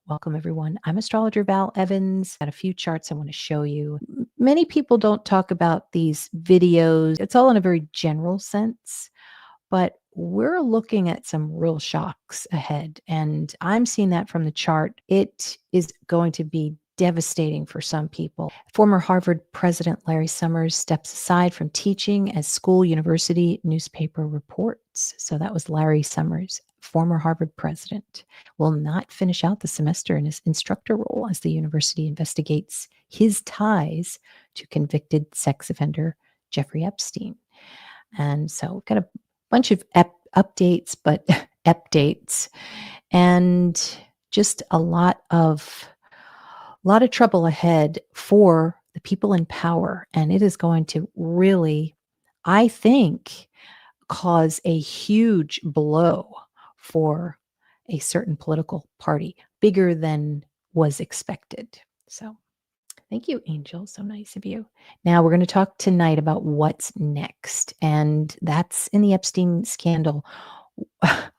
Welcome, everyone. I'm Astrologer Val Evans. Got a few charts I want to show you. Many people don't talk about these videos. It's all in a very general sense, but we're looking at some real shocks ahead. And I'm seeing that from the chart. It is going to be devastating for some people. Former Harvard President Larry Summers steps aside from teaching as school university newspaper reports. So that was Larry Summers, former Harvard president, will not finish out the semester in his instructor role as the university investigates his ties to convicted sex offender Jeffrey Epstein. And so we've got a bunch of updates, but updates, and just a lot of trouble ahead for the people in power. And it is going to really, I think, cause a huge blow for a certain political party, bigger than was expected. So thank you, Angel. So nice of you. Now we're going to talk tonight about what's next. And that's in the Epstein scandal.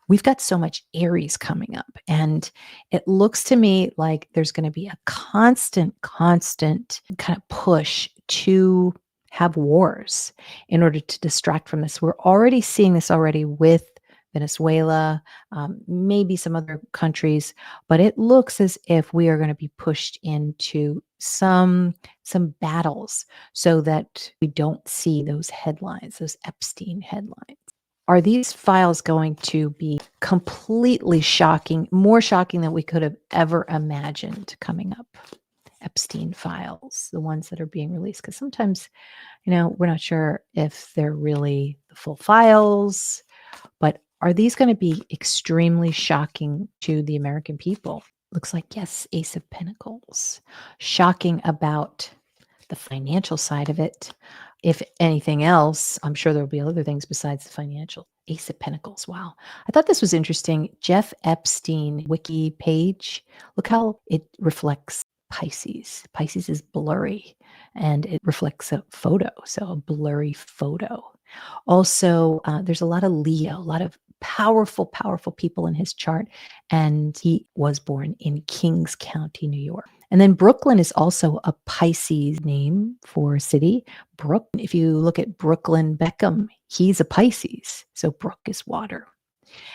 We've got so much Aries coming up. And it looks to me like there's going to be a constant kind of push to have wars in order to distract from this. We're already seeing this already with Venezuela, maybe some other countries, but it looks as if we are going to be pushed into some battles so that we don't see those headlines, those Epstein headlines. Are these files going to be completely shocking, more shocking than we could have ever imagined coming up? Epstein files, the ones that are being released, because sometimes, we're not sure if they're really the full files, but are these going to be extremely shocking to the American people? Looks like, yes, Ace of Pentacles. Shocking about the financial side of it. If anything else, I'm sure there'll be other things besides the financial. Ace of Pentacles. Wow. I thought this was interesting. Jeff Epstein wiki page. Look how it reflects Pisces. Pisces is blurry and it reflects a photo. So a blurry photo. Also, there's a lot of Leo, a lot of powerful people in his chart. And he was born in Kings County, New York. And then Brooklyn is also a Pisces name for a city. Brook, if you look at Brooklyn Beckham, he's a Pisces. So Brook is water.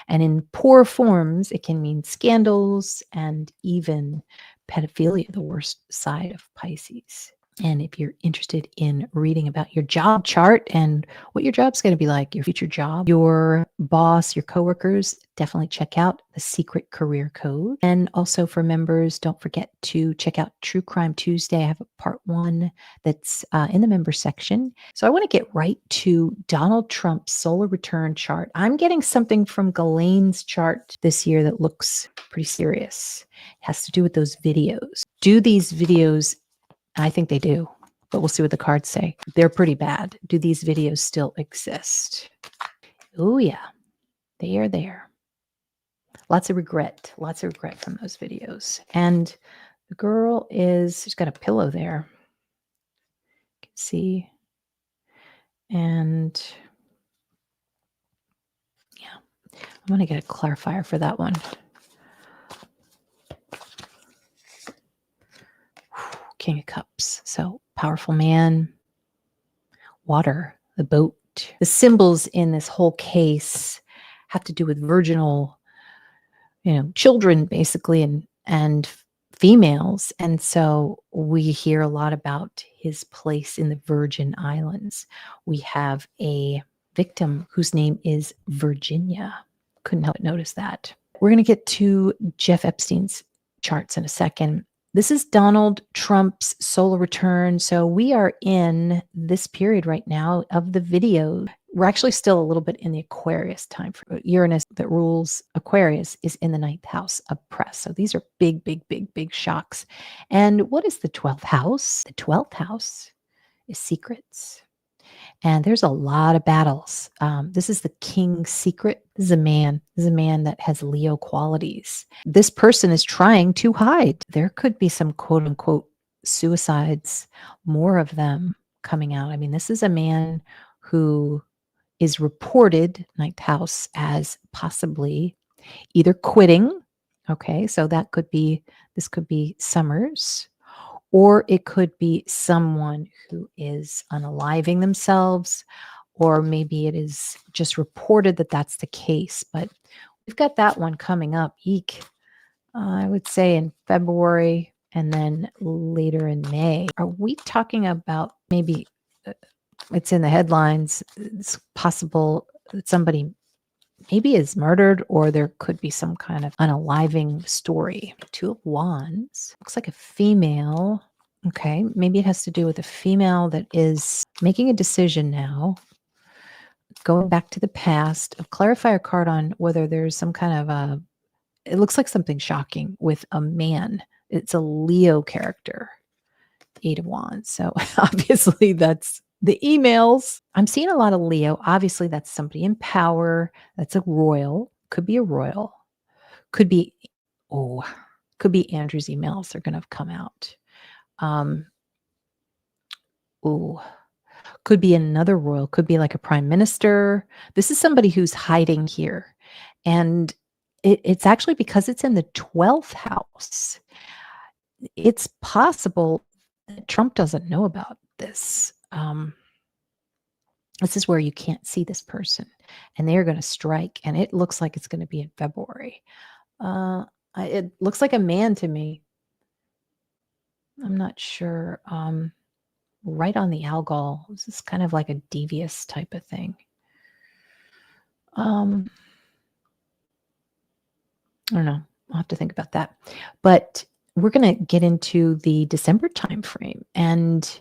And in poor forms, it can mean scandals and even pedophilia, the worst side of Pisces. And if you're interested in reading about your job chart and what your job's going to be like, your future job, your boss, your coworkers, definitely check out the Secret Career Code. And also for members, don't forget to check out True Crime Tuesday. I have a part 1 that's in the member section. So I want to get right to Donald Trump's solar return chart. I'm getting something from Ghislaine's chart this year that looks pretty serious. It has to do with those videos. Do these videos, I think they do, but we'll see what the cards say. They're pretty bad. Do these videos still exist? Oh, yeah, they are there. Lots of regret from those videos. And the girl she's got a pillow there. You can see. And yeah, I'm going to get a clarifier for that one. King of Cups. So powerful man, water, the boat. The symbols in this whole case have to do with virginal, children basically, and females. And so we hear a lot about his place in the Virgin Islands. We have a victim whose name is Virginia. Couldn't help but notice that. We're going to get to Jeff Epstein's charts in a second. This is Donald Trump's solar return. So we are in this period right now of the video. We're actually still a little bit in the Aquarius time. Uranus that rules Aquarius is in the 9th house of press. So these are big shocks. And what is the 12th house? The 12th house is secrets. And there's a lot of battles. This is the king's secret. This is a man that has Leo qualities. This person is trying to hide. There could be some quote unquote suicides, more of them coming out. I mean, this is a man who is reported, 9th house, as possibly either quitting, Okay, so this could be Summers, or it could be someone who is unaliving themselves, or maybe it is just reported that that's the case. But we've got that one coming up. Eek. I would say in February and then later in May. Are we talking about maybe it's in the headlines? It's possible that somebody maybe is murdered, or there could be some kind of unaliving story. Two of Wands looks like a female. Okay, maybe it has to do with a female that is making a decision now, going back to the past. A clarifier card on whether there's some kind of a, it looks like something shocking with a man. It's a Leo character. 8 of Wands. So obviously that's the emails. I'm seeing a lot of Leo. Obviously that's somebody in power. That's a royal. Could be a royal. Could be, oh, could be Andrew's emails. They're going to come out. Oh, could be another royal. Could be like a prime minister. This is somebody who's hiding here. And it's actually because it's in the 12th house. It's possible that Trump doesn't know about this. This is where you can't see this person, and they're going to strike, and it looks like it's going to be in February. It looks like a man to me. I'm not sure. Right on the algol. This is kind of like a devious type of thing. I don't know. I'll have to think about that. But we're going to get into the December timeframe, and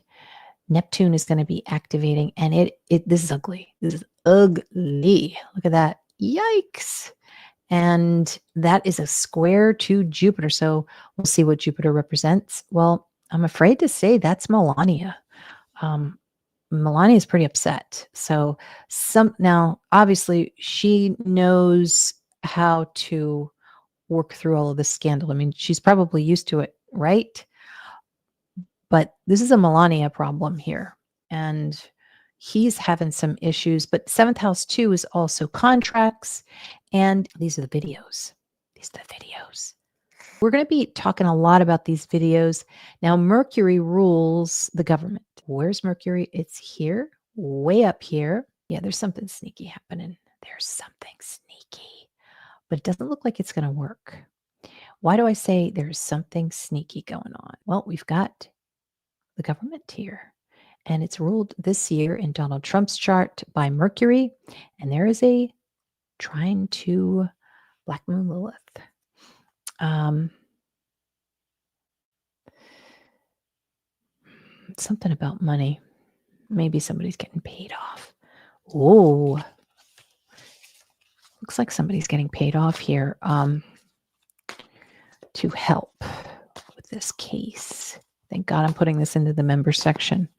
Neptune is going to be activating, and this is ugly. This is ugly. Look at that. Yikes. And that is a square to Jupiter. So we'll see what Jupiter represents. Well, I'm afraid to say that's Melania. Melania is pretty upset. So now obviously she knows how to work through all of this scandal. I mean, she's probably used to it, right? But this is a Melania problem here. And he's having some issues. But 7th house too is also contracts. And these are the videos. These are the videos. We're going to be talking a lot about these videos. Now, Mercury rules the government. Where's Mercury? It's here, way up here. Yeah, there's something sneaky happening. There's something sneaky. But it doesn't look like it's going to work. Why do I say there's something sneaky going on? Well, we've got the government here, and it's ruled this year in Donald Trump's chart by Mercury, and there is a trine to Black Moon Lilith. Something about money. Maybe somebody's getting paid off. Oh, looks like somebody's getting paid off here to help with this case. Thank God I'm putting this into the member section.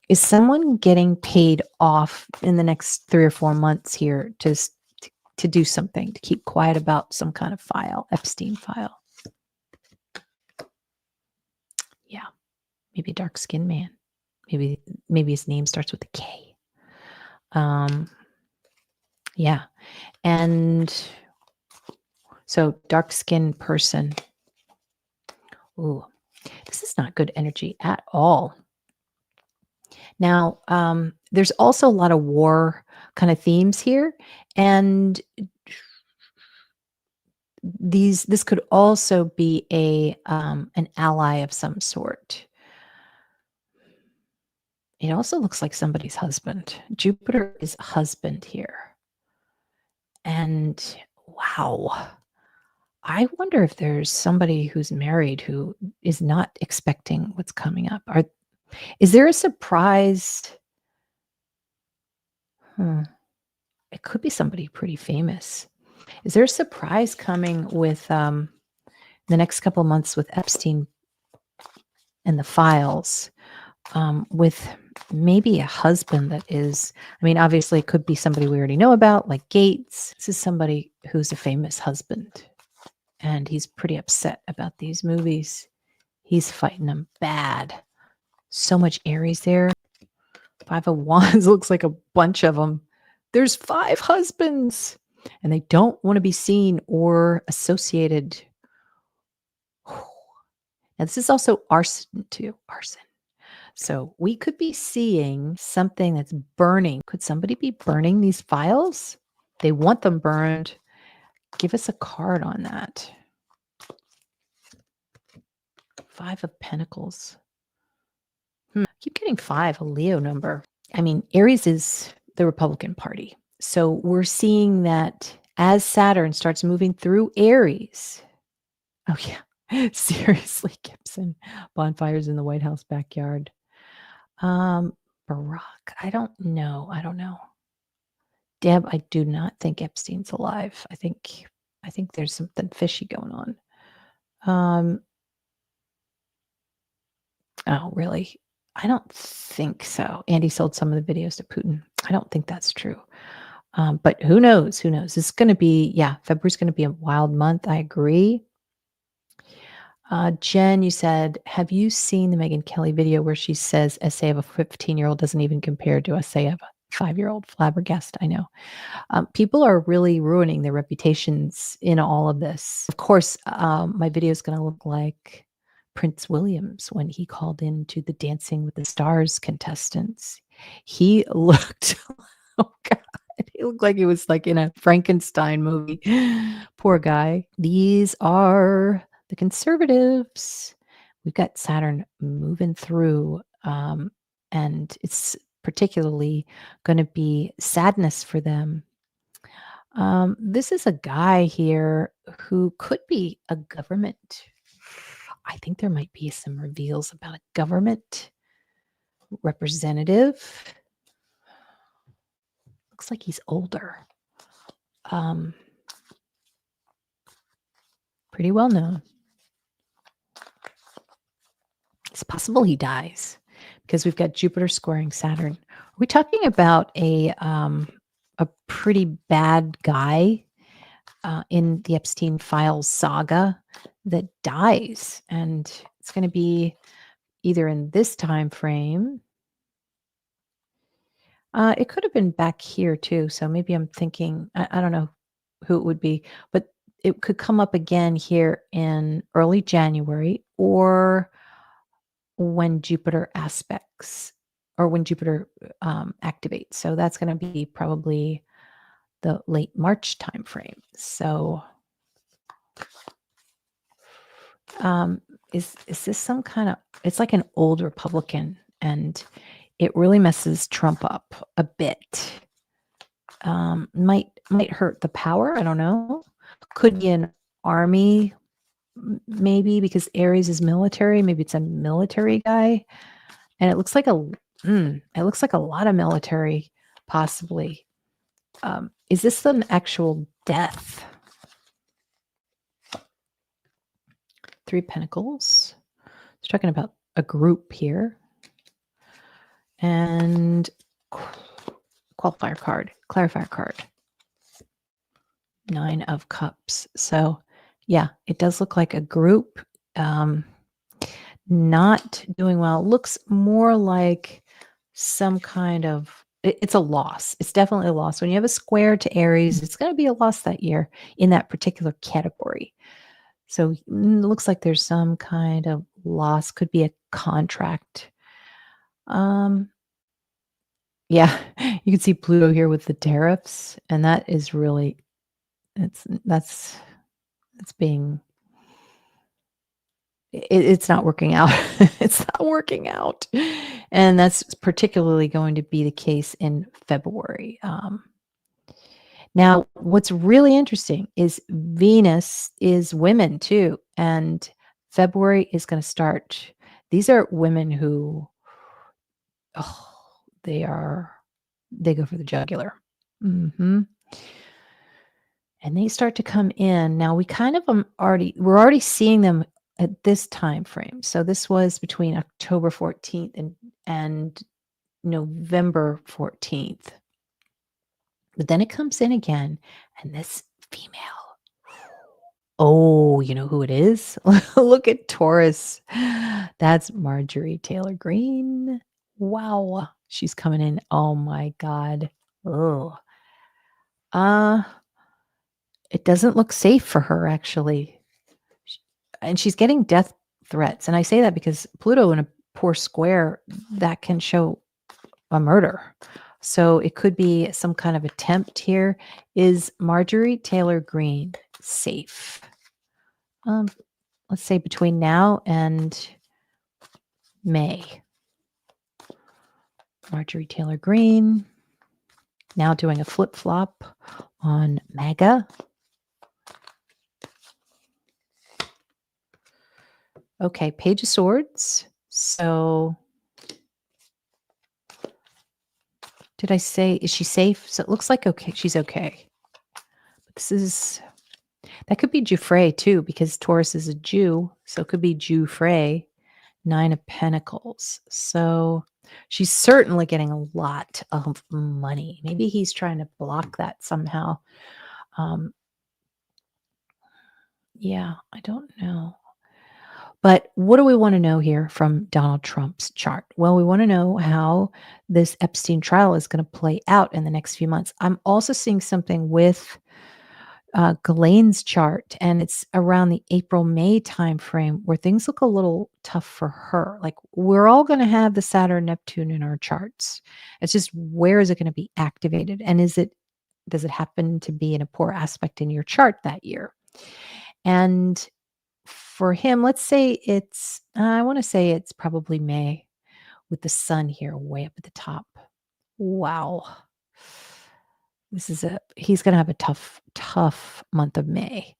Is someone getting paid off in the next 3 or 4 months here to do something, to keep quiet about some kind of file, Epstein file? Yeah, maybe a dark-skinned man. Maybe his name starts with a K. Yeah, and so dark-skinned person. Ooh, this is not good energy at all. Now, there's also a lot of war kind of themes here, and this could also be an ally of some sort. It also looks like somebody's husband. Jupiter is husband here. And wow, I wonder if there's somebody who's married who is not expecting what's coming up. Is there a surprise? It could be somebody pretty famous. Is there a surprise coming with the next couple of months with Epstein and the files, with maybe a husband that is, I mean, obviously it could be somebody we already know about, like Gates. This is somebody who's a famous husband, and he's pretty upset about these movies. He's fighting them bad. So much Aries there. 5 of Wands looks like a bunch of them. There's 5 husbands. and they don't want to be seen or associated. Now, this is also arson too. Arson. So we could be seeing something that's burning. Could somebody be burning these files? They want them burned. Give us a card on that. 5 of Pentacles. Keep getting 5, a Leo number. I mean, Aries is the Republican Party. So we're seeing that as Saturn starts moving through Aries. Oh, yeah. Seriously, Gibson. Bonfires in the White House backyard. Barack. I don't know. Deb, I do not think Epstein's alive. I think there's something fishy going on. Oh, really? I don't think so. Andy sold some of the videos to Putin. I don't think that's true. But who knows? Who knows? It's going to be, February's going to be a wild month. I agree. Jen, you said, have you seen the Megyn Kelly video where she says essay of a 15-year-old doesn't even compare to essay of a 5-year-old? Flabbergasted, I know. People are really ruining their reputations in all of this. Of course, my video is going to look like Prince William's when he called into the Dancing with the Stars contestants. He looked, oh God, he looked like he was like in a Frankenstein movie. Poor guy. These are the conservatives. We've got Saturn moving through, and it's particularly going to be sadness for them. This is a guy here who could be a government. I think there might be some reveals about a government representative. Looks like he's older. Pretty well known. It's possible he dies because we've got Jupiter squaring Saturn. Are we talking about a pretty bad guy in the Epstein files saga that dies? And it's going to be either in this time frame. It could have been back here too. So maybe I'm thinking, I don't know who it would be, but it could come up again here in early January or when Jupiter aspects or when Jupiter activates. So that's going to be probably the late March time frame. So is this some kind of, it's like an old Republican, and it really messes Trump up a bit. Might hurt the power. I don't know. Could be an army, maybe, because Aries is military. Maybe it's a military guy, and it looks like a lot of military, possibly. Is this an actual death? 3 Pentacles. It's talking about a group here. And clarifier card. 9 of Cups. So yeah, it does look like a group not doing well. It looks more like some kind of, it's a loss. It's definitely a loss. When you have a square to Aries, it's going to be a loss that year in that particular category. So it looks like there's some kind of loss. Could be a contract. Yeah, you can see Pluto here with the tariffs, and that is really, that's being, it's not working out. It's not working out. And that's particularly going to be the case in February. Now, what's really interesting is Venus is women too. And February is going to start. These are women who, they go for the jugular. And they start to come in. Now we kind of we're already seeing them at this time frame. So this was between October 14th and November 14th. But then it comes in again, and this female, oh, you know who it is? Look at Taurus. That's Marjorie Taylor Greene. Wow. She's coming in. Oh my God. Oh. It doesn't look safe for her, actually. Sh And she's getting death threats, and I say that because Pluto in a poor square, that can show a murder. So it could be some kind of attempt here. Is Marjorie Taylor Greene safe? Um, let's say between now and May. Marjorie Taylor Greene now doing a flip-flop on MAGA. Okay, Page of Swords. So did I say, is she safe? So it looks like okay, she's okay. But this is, that could be Jufrey too, because Taurus is a Jew. So it could be Jufrey, 9 of Pentacles. So she's certainly getting a lot of money. Maybe he's trying to block that somehow. Yeah, I don't know. But what do we want to know here from Donald Trump's chart? Well, we want to know how this Epstein trial is going to play out in the next few months. I'm also seeing something with Ghislaine's chart, and it's around the April-May timeframe where things look a little tough for her. Like, we're all going to have the Saturn Neptune in our charts. It's just, where is it going to be activated? And does it happen to be in a poor aspect in your chart that year? And for him, let's say it's, I want to say it's probably May with the sun here way up at the top. Wow. He's going to have a tough month of May.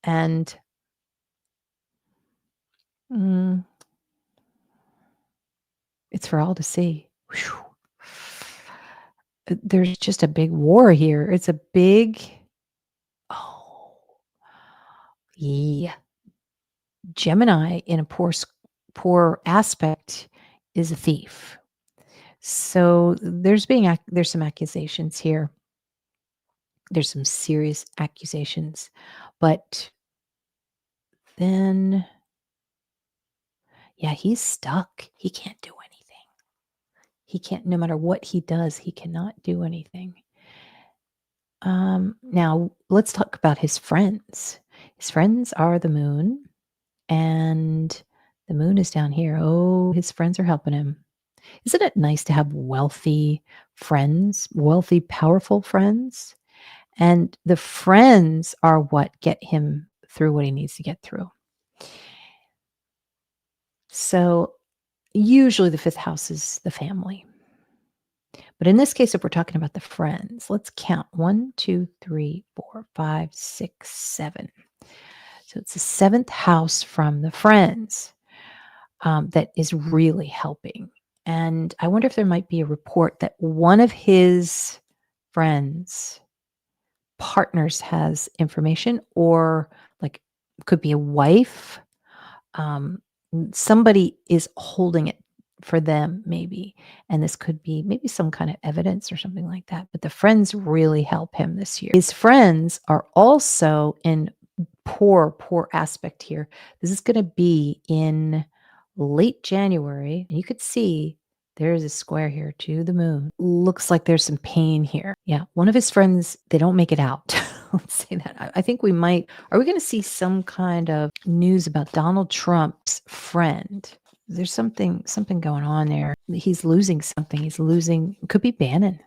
And it's for all to see. Whew. There's just a big war here. It's a big, oh, yeah. Gemini in a poor aspect is a thief. So there's some accusations here. There's some serious accusations, but then, yeah, he's stuck. He can't do anything. He can't, no matter what he does, he cannot do anything. Now let's talk about his friends. His friends are the moon, and the moon is down here. Oh, his friends are helping him. Isn't it nice to have wealthy friends, wealthy, powerful friends? And the friends are what get him through what he needs to get through. So usually the 5th house is the family. But in this case, if we're talking about the friends, let's count 1, 2, 3, 4, 5, 6, 7. So it's the 7th house from the friends that is really helping. And I wonder if there might be a report that one of his friends partners has information, or like could be a wife. Somebody is holding it for them, maybe. And this could be maybe some kind of evidence or something like that. But the friends really help him this year. His friends are also in poor aspect here. This is going to be in late January. And you could see there's a square here to the moon. Looks like there's some pain here. Yeah, one of his friends, they don't make it out. Let's say that. I think are we going to see some kind of news about Donald Trump's friend? There's something going on there. He's losing something. Could be Bannon.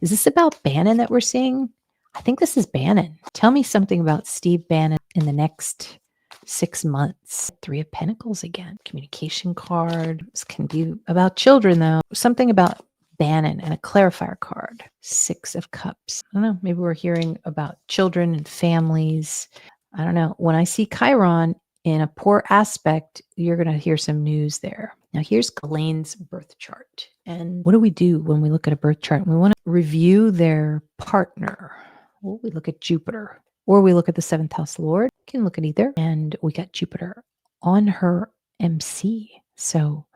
Is this about Bannon that we're seeing? I think this is Bannon. Tell me something about Steve Bannon in the next 6 months. 3 of Pentacles again. Communication card. This can be about children, though. Something about Bannon and a clarifier card. 6 of Cups. I don't know. Maybe we're hearing about children and families. I don't know. When I see Chiron in a poor aspect, you're going to hear some news there. Now, here's Ghislaine's birth chart. And what do we do when we look at a birth chart? We want to review their partner. Well, we look at Jupiter, or we look at the 7th house lord. We can look at either. And we got Jupiter on her MC. So,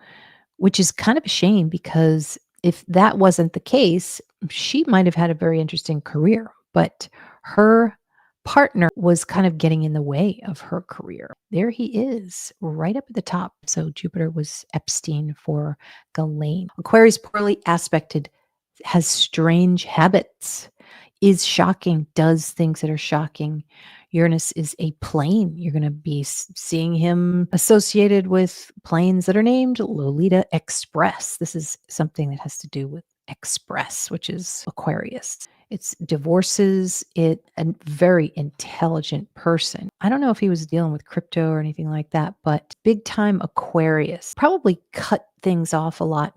which is kind of a shame, because if that wasn't the case, she might have had a very interesting career, but her partner was kind of getting in the way of her career. There he is, right up at the top. So Jupiter was Epstein for Ghislaine. Aquarius poorly aspected, has strange habits. is shocking, does things that are shocking. Uranus is a plane. You're going to be seeing him associated with planes that are named Lolita Express. This is something that has to do with Express, which is Aquarius. It's divorces it a very intelligent person. I don't know if he was dealing with crypto or anything like that, but big time Aquarius. Probably cut things off a lot,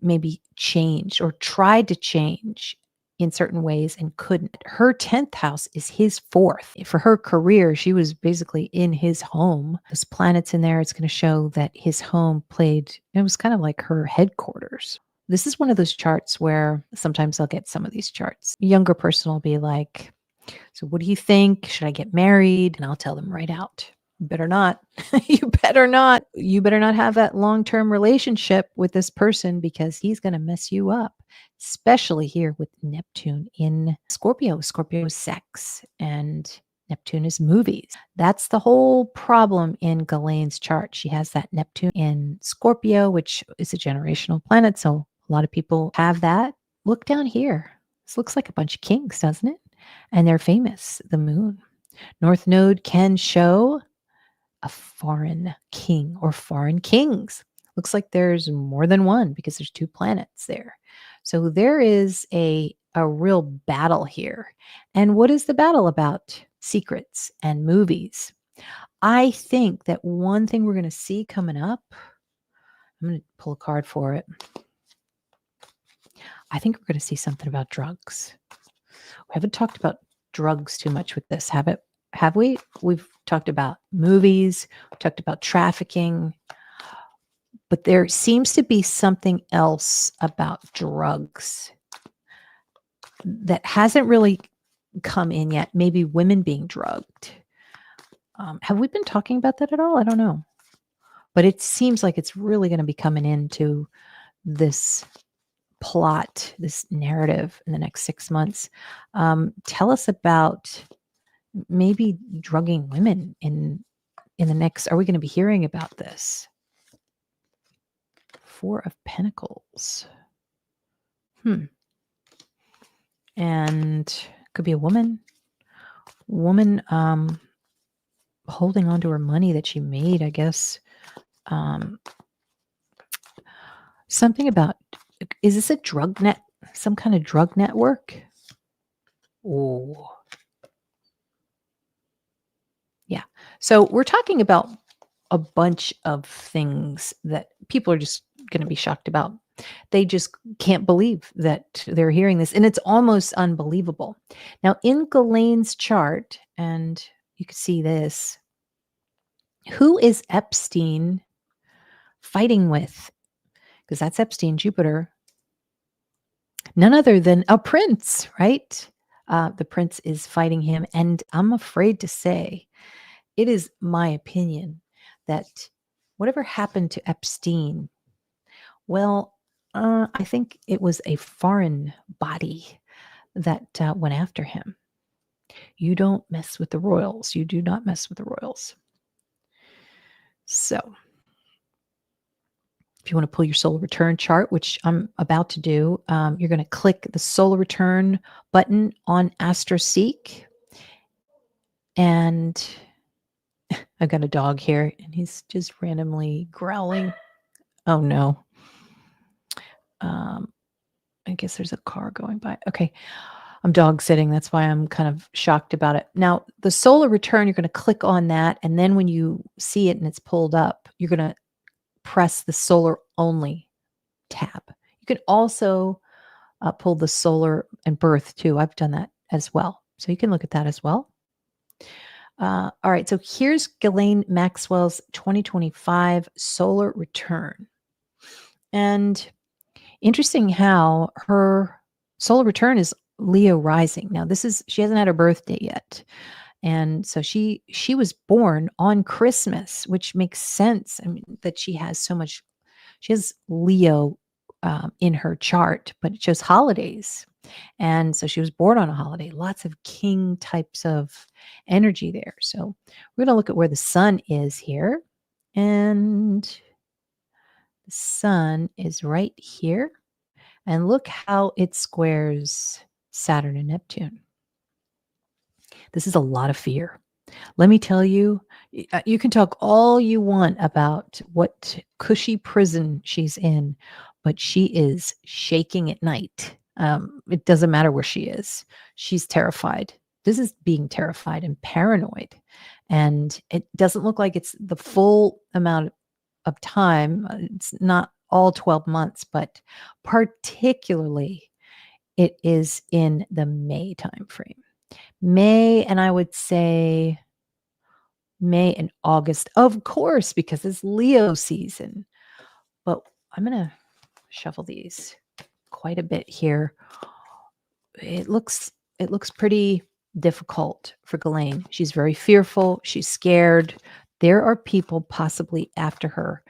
maybe changed or tried to change in certain ways and couldn't. Her 10th house is his fourth. For her career, she was basically in his home. There's planets in there. It's going to show that his home it was kind of like her headquarters. This is one of those charts where sometimes I'll get some of these charts. A younger person will be like, so what do you think? Should I get married? And I'll tell them right out. You better not. You better not. You better not have that long-term relationship with this person because he's going to mess you up, especially here with Neptune in Scorpio. Scorpio is sex and Neptune is movies. That's the whole problem in Ghislaine's chart. She has that Neptune in Scorpio, which is a generational planet. So a lot of people have that. Look down here. This looks like a bunch of kings, doesn't it? And they're famous, the moon. North Node can show a foreign king or foreign kings. Looks like there's more than one because there's two planets there. So there is a real battle here. And what is the battle about? Secrets and movies. I think that one thing we're going to see coming up, I'm going to pull a card for it. I think we're going to see something about drugs. We haven't talked about drugs too much with this, have we? We've talked about movies, we talked about trafficking, but there seems to be something else about drugs that hasn't really come in yet. Maybe women being drugged. Have we been talking about that at all? I don't know. But it seems like it's really going to be coming into this plot, this narrative in the next 6 months. Tell us about maybe drugging women in the next. Are we going to be hearing about this? Four of Pentacles. And could be a woman holding on to her money that she made, I guess. Something about, is this a drug net, some kind of drug network? Oh, yeah. So we're talking about a bunch of things that people are just going to be shocked about. They just can't believe that they're hearing this. And it's almost unbelievable. Now, in Ghislaine's chart, and you can see this, who is Epstein fighting with? Because that's Epstein, Jupiter. None other than a prince, right? The prince is fighting him. And I'm afraid to say, it is my opinion that whatever happened to Epstein, well, I think it was a foreign body that went after him. You don't mess with the royals. You do not mess with the royals. So if you want to pull your solar return chart, which I'm about to do, you're going to click the solar return button on AstroSeek. And I've got a dog here and he's just randomly growling. Oh no. I guess there's a car going by. Okay. I'm dog sitting. That's why I'm kind of shocked about it. Now, the solar return, you're going to click on that. And then when you see it and it's pulled up, you're going to press the solar only tab. You can also pull the solar and birth too. I've done that as well. So you can look at that as well. All right. So here's Ghislaine Maxwell's 2025 solar return. And interesting how her solar return is Leo rising. Now she hasn't had her birthday yet. And so she was born on Christmas, which makes sense. I mean, that she has Leo in her chart, but it shows holidays. And so she was born on a holiday, lots of king types of energy there. So we're going to look at where the sun is here. And the sun is right here. And look how it squares Saturn and Neptune. This is a lot of fear. Let me tell you, you can talk all you want about what cushy prison she's in, but she is shaking at night. It doesn't matter where she is. She's terrified. This is being terrified and paranoid. And it doesn't look like it's the full amount of time. It's not all 12 months, but particularly it is in the May timeframe. May, and I would say May and August, of course, because it's Leo season. But I'm going to shuffle these quite a bit here. It looks pretty difficult for Ghislaine. She's very fearful. She's scared. There are people possibly after her.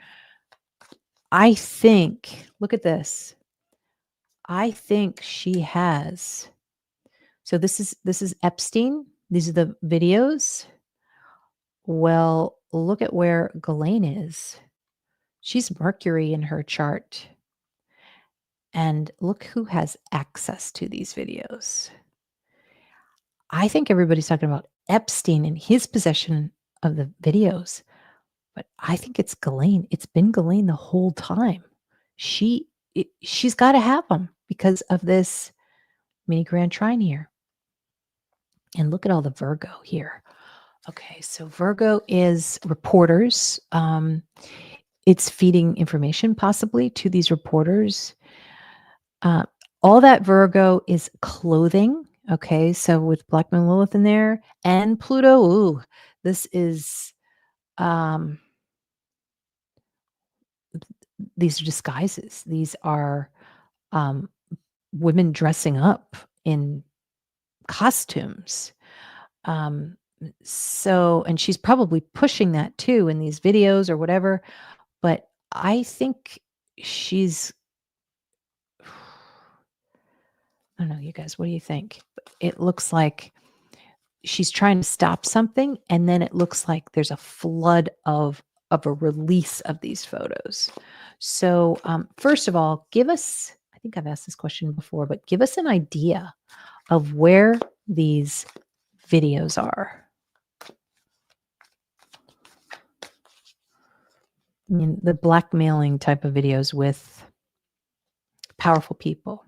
I think, look at this. I think she has. So this is Epstein. These are the videos. Well, look at where Ghislaine is. She's Mercury in her chart. And look who has access to these videos. I think everybody's talking about Epstein and his possession of the videos, but I think it's Ghislaine. It's been Ghislaine the whole time. She's got to have them because of this mini grand trine here. And look at all the Virgo here. Okay, so Virgo is reporters. It's feeding information possibly to these reporters. All that Virgo is clothing. Okay, so with Black Moon Lilith in there and Pluto, ooh, this is these are disguises. These are women dressing up in costumes. So, and she's probably pushing that too in these videos or whatever. But I think she's, I don't know, you guys, what do you think? It looks like she's trying to stop something, and then it looks like there's a flood of a release of these photos. So, first of all, give us, I think I've asked this question before, but give us an idea of where these videos are. I mean, the blackmailing type of videos with powerful people.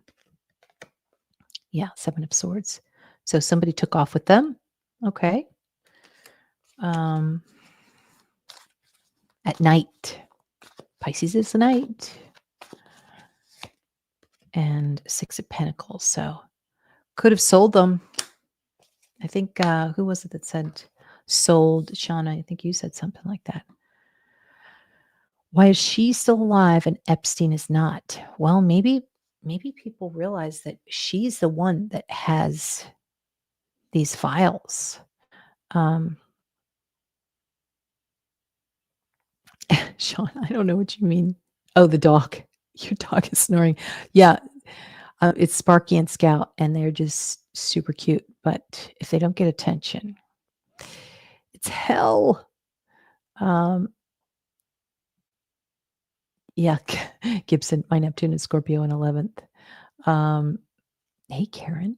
Yeah, Seven of Swords. So somebody took off with them. Okay. At night. Pisces is the night. And Six of Pentacles. So could have sold them. I think, who was it that said sold? Shauna, I think you said something like that. Why is she still alive and Epstein is not? Well, maybe people realize that she's the one that has these files. Sean, I don't know what you mean. Oh, the dog. Your dog is snoring. Yeah, it's Sparky and Scout, and they're just super cute. But if they don't get attention, it's hell. Yeah, Gibson, my Neptune is Scorpio in 11th. Hey, Karen.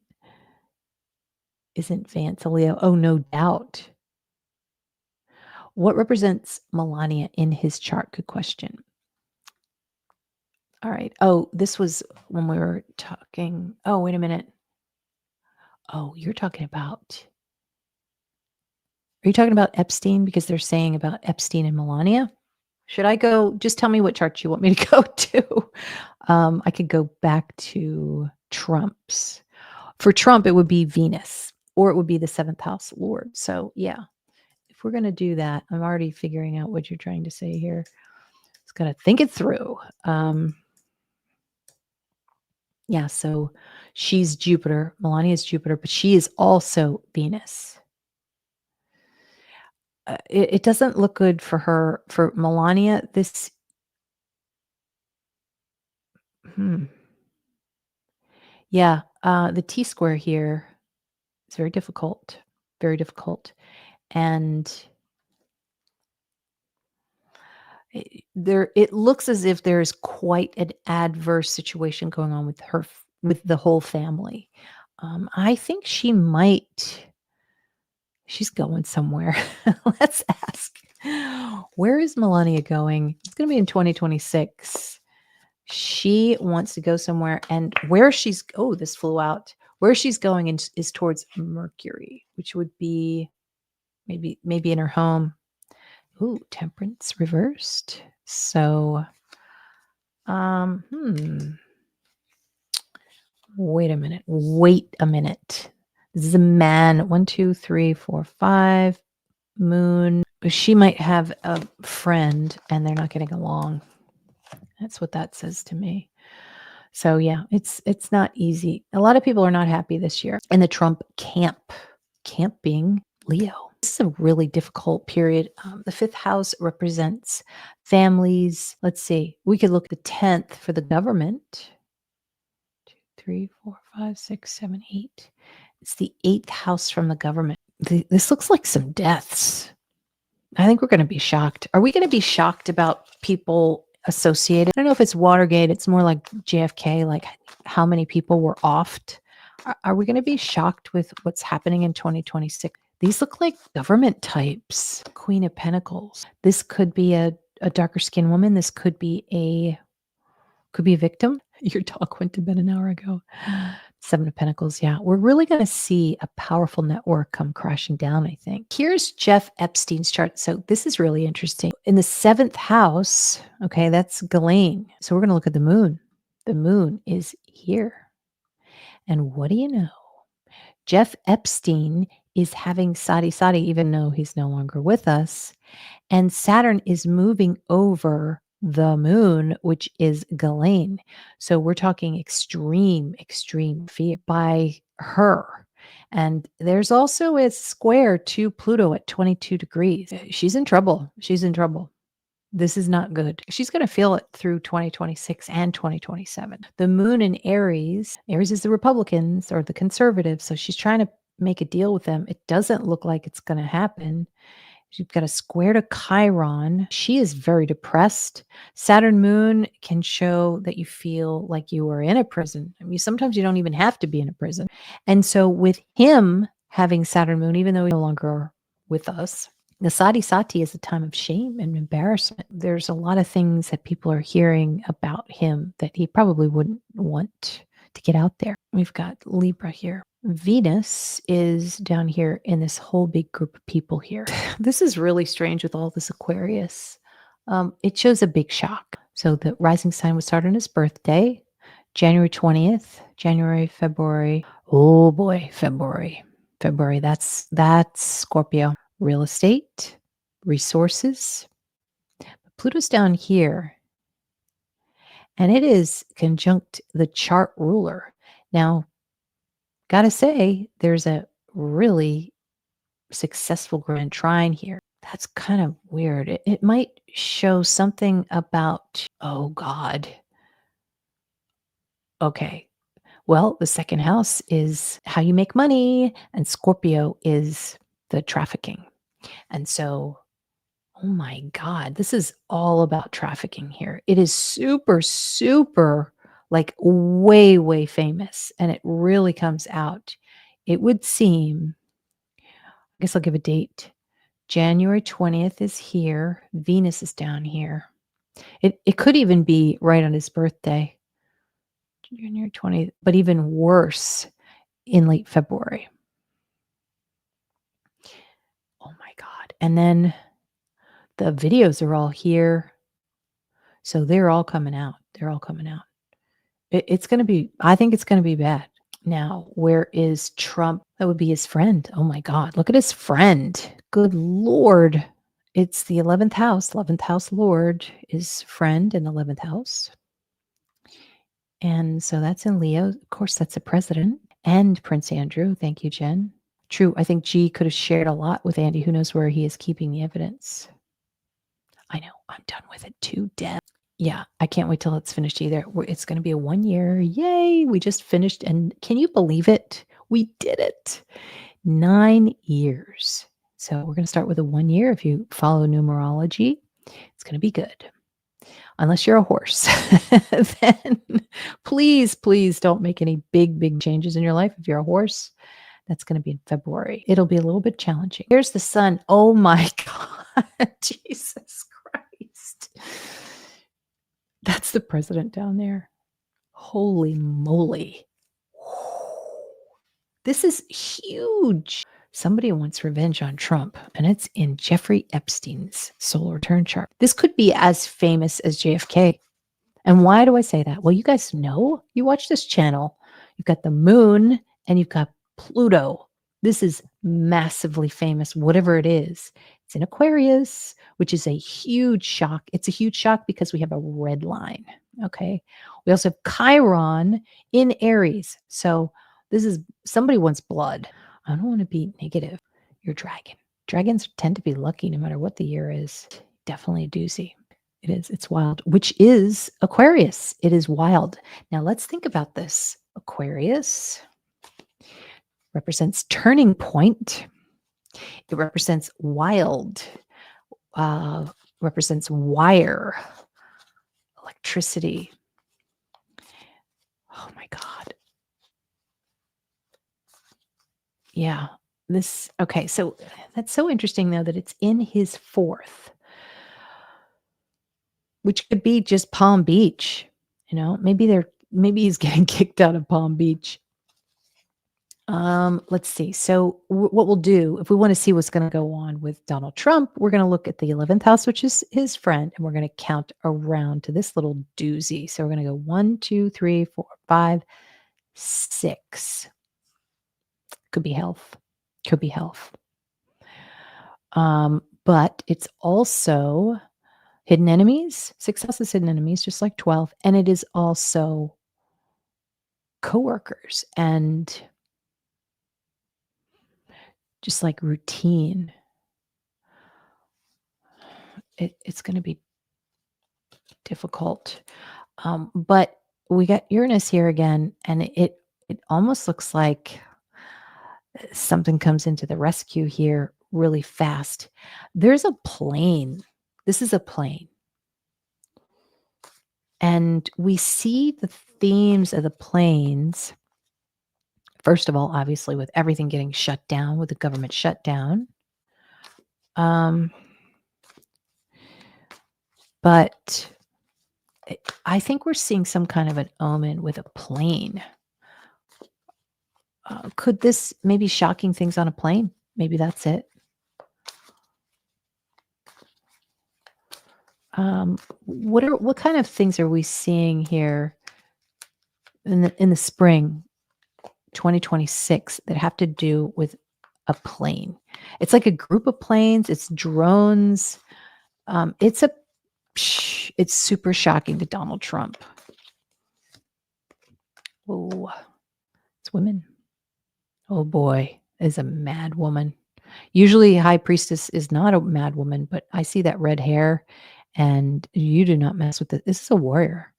Isn't Vance a Leo? Oh, no doubt. What represents Melania in his chart? Good question. All right. Oh, this was when we were talking. Oh, wait a minute. Oh, you're talking about. Are you talking about Epstein? Because they're saying about Epstein and Melania. Should I go? Just tell me what chart you want me to go to. I could go back to Trump's. For Trump, it would be Venus, or it would be the 7th house Lord. So, yeah, if we're going to do that, I'm already figuring out what you're trying to say here. Just got to think it through. Yeah, so she's Jupiter. Melania is Jupiter, but she is also Venus. It doesn't look good for her. For Melania, this. Yeah, the T-square here is very difficult. Very difficult. And it looks as if there's quite an adverse situation going on with her, with the whole family. I think she's going somewhere. Let's ask. Where is Melania going? It's gonna be in 2026. She wants to go somewhere, and this flew out. Where she's going is towards Mercury, which would be maybe in her home. Ooh, Temperance reversed. So, um, hmm. Wait a minute. Wait a minute. This is a man. 1, 2, 3, 4, 5. Moon. She might have a friend and they're not getting along. That's what that says to me. So yeah, it's not easy. A lot of people are not happy this year in the Trump camp. Camp being Leo. This is a really difficult period. The fifth house represents families. Let's see. We could look at the 10th for the government. 2, 3, 4, 5, 6, 7, 8. It's the 8th house from the government. This looks like some deaths. I think we're going to be shocked. Are we going to be shocked about people associated? I don't know if it's Watergate. It's more like JFK, like how many people were offed. Are we going to be shocked with what's happening in 2026? These look like government types. Queen of Pentacles. This could be a darker skinned woman. This could be a victim. Your dog went to bed an hour ago. 7 of Pentacles. Yeah, we're really going to see a powerful network come crashing down, I think. Here's Jeff Epstein's chart. So this is really interesting. In the 7th house, okay, that's Ghislaine. So we're going to look at the moon. The moon is here. And what do you know? Jeff Epstein is having sati, even though he's no longer with us. And Saturn is moving over the moon, which is Ghislaine. So we're talking extreme fear by her. And there's also a square to Pluto at 22 degrees. She's in trouble. She's in trouble. This is not good. She's going to feel it through 2026 and 2027. The moon in Aries is the Republicans or the conservatives. So she's trying to make a deal with them. It doesn't look like it's going to happen. She's got a square to Chiron. She is very depressed. Saturn moon can show that you feel like you are in a prison. I mean, sometimes you don't even have to be in a prison. And so with him having Saturn moon, even though he's no longer with us, the Sati is a time of shame and embarrassment. There's a lot of things that people are hearing about him that he probably wouldn't want to get out there. We've got Libra here. Venus is down here in this whole big group of people here. This is really strange with all this Aquarius. It shows a big shock. So the rising sign would start on his birthday, January 20th, January, February. Oh boy, February. That's Scorpio. Real estate, resources. Pluto's down here. And it is conjunct the chart ruler. Now, gotta say, there's a really successful grand trine here. That's kind of weird. It might show something about, oh God. Okay. Well, the second house is how you make money, and Scorpio is the trafficking. And so, oh my God, this is all about trafficking here. It is super, like way famous, and it really comes out. It would seem, I guess I'll give a date. January 20th is here. Venus is down here. It could even be right on his birthday, January 20th, but even worse in late February. Oh my God. And then the videos are all here. So they're all coming out. It's going to be, I think it's going to be bad. Now, where is Trump? That would be his friend. Oh my God. Look at his friend. Good Lord. It's the 11th house. 11th house Lord is friend in the 11th house. And so that's in Leo. Of course, that's the president and Prince Andrew. Thank you, Jen. True. I think G could have shared a lot with Andy. Who knows where he is keeping the evidence? I know. I'm done with it to death. Yeah, I can't wait till it's finished either. It's going to be a 1 year. Yay. We just finished. And can you believe it? We did it. 9 years. So we're going to start with a 1 year. If you follow numerology, it's going to be good. unless you're a horse, then please, please don't make any big changes in your life. If you're a horse, that's going to be in February. It'll be a little bit challenging. Here's the sun. Oh my God, Jesus Christ. That's the president down there. Holy moly. This is huge. Somebody wants revenge on Trump, and it's in Jeffrey Epstein's solar return chart. This could be as famous as JFK. And why do I say that? Well, you guys know, you watch this channel, you've got the moon and you've got Pluto. This is massively famous, whatever it is. It's in Aquarius, which is a huge shock. It's a huge shock because we have a red line. Okay. We also have Chiron in Aries. So this is somebody wants blood. I don't want to be negative. You're dragon. Dragons tend to be lucky no matter what the year is. Definitely a doozy. It is. It's wild, which is Aquarius. It is wild. Now let's think about this. Aquarius represents turning point. It represents wild, represents wire, electricity. Oh my God. Yeah. Okay. So that's so interesting though, that it's in his fourth, which could be just Palm Beach. Maybe he's getting kicked out of Palm Beach. Let's see. So what we'll do, if we want to see what's going to go on with Donald Trump, we're going to look at the 11th house, which is his friend, and we're going to count around to this little doozy. So we're going to go 1, 2, 3, 4, 5, 6. Could be health. Could be health. But it's also hidden enemies. 6 houses, hidden enemies, just like 12. And it is also coworkers and just like routine. It's going to be difficult. But we got Uranus here again, and it almost looks like something comes into the rescue here really fast. There's a plane. This is a plane. And we see the themes of the planes. First of all, obviously, with everything getting shut down, with the government shutdown. But I think we're seeing some kind of an omen with a plane. Could this maybe shocking things on a plane? Maybe that's it. What kind of things are we seeing here in the spring 2026 that have to do with a plane? It's like a group of planes. It's drones. It's super shocking to Donald Trump. Oh, it's women. Oh boy, is a mad woman. Usually High Priestess is not a mad woman, but I see that red hair, and you do not mess with it. This is a warrior.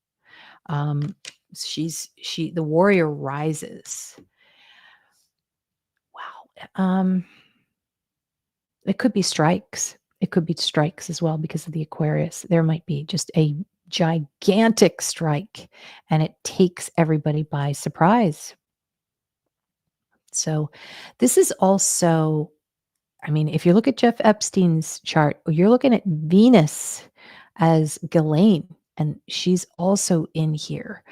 The warrior rises. Wow. It could be strikes. It could be strikes as well because of the Aquarius. There might be just a gigantic strike, and it takes everybody by surprise. So this is also, if you look at Jeff Epstein's chart, you're looking at Venus as Ghislaine, and she's also in here.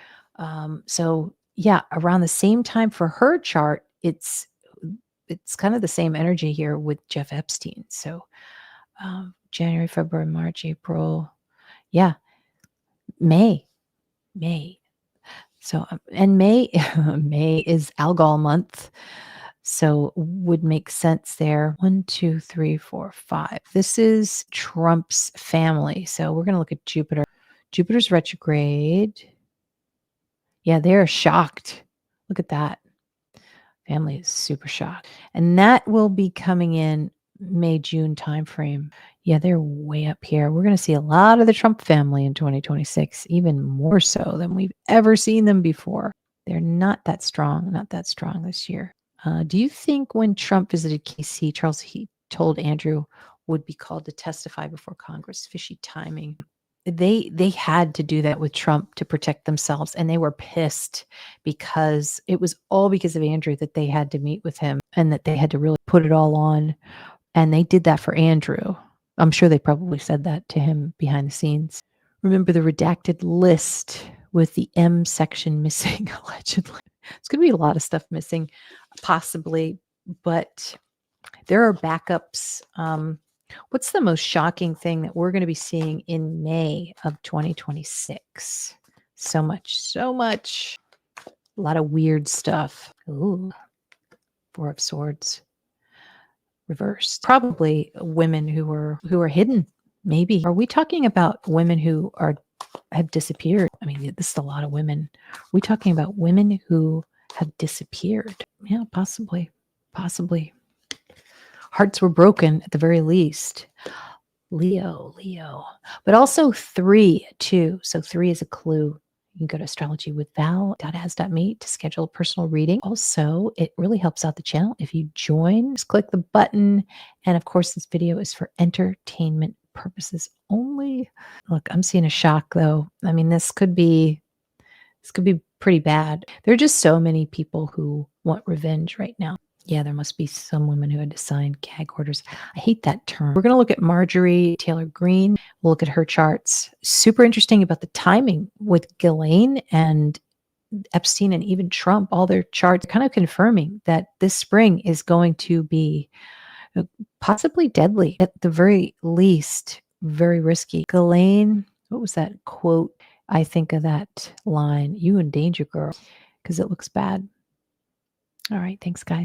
So yeah, around the same time for her chart, it's kind of the same energy here with Jeff Epstein. So January, February, March, April, yeah, May. So and May is Algol month. So would make sense there. 1, 2, 3, 4, 5. This is Trump's family. So we're going to look at Jupiter. Jupiter's retrograde. Yeah, they're shocked. Look at that. Family is super shocked. And that will be coming in May, June timeframe. Yeah, they're way up here. We're going to see a lot of the Trump family in 2026, even more so than we've ever seen them before. They're not that strong this year. Do you think when Trump visited KC, Charles, he told Andrew would be called to testify before Congress? Fishy timing. They had to do that with Trump to protect themselves, and they were pissed because it was all because of Andrew that they had to meet with him and that they had to really put it all on, and they did that for Andrew. I'm sure they probably said that to him behind the scenes. Remember the redacted list with the M section missing, allegedly. It's gonna be a lot of stuff missing, possibly, but there are backups. What's the most shocking thing that we're going to be seeing in May of 2026? So much, so much. A lot of weird stuff. Ooh, Four of Swords reversed. Probably women who are hidden. Maybe. Are we talking about women who have disappeared? I mean, this is a lot of women. Are we talking about women who have disappeared? Yeah, possibly. Possibly. Hearts were broken at the very least. Leo. But also 3 too. So 3 is a clue. You can go to astrologywithval.as.me to schedule a personal reading. Also, it really helps out the channel if you join. Just click the button. And of course, this video is for entertainment purposes only. Look, I'm seeing a shock though. I mean, this could be pretty bad. There are just so many people who want revenge right now. Yeah, there must be some women who had to sign gag orders. I hate that term. We're going to look at Marjorie Taylor Greene. We'll look at her charts. Super interesting about the timing with Ghislaine and Epstein and even Trump. All their charts kind of confirming that this spring is going to be possibly deadly, at the very least, very risky. Ghislaine, what was that quote? I think of that line, "You in danger, girl," because it looks bad. All right, thanks, guys.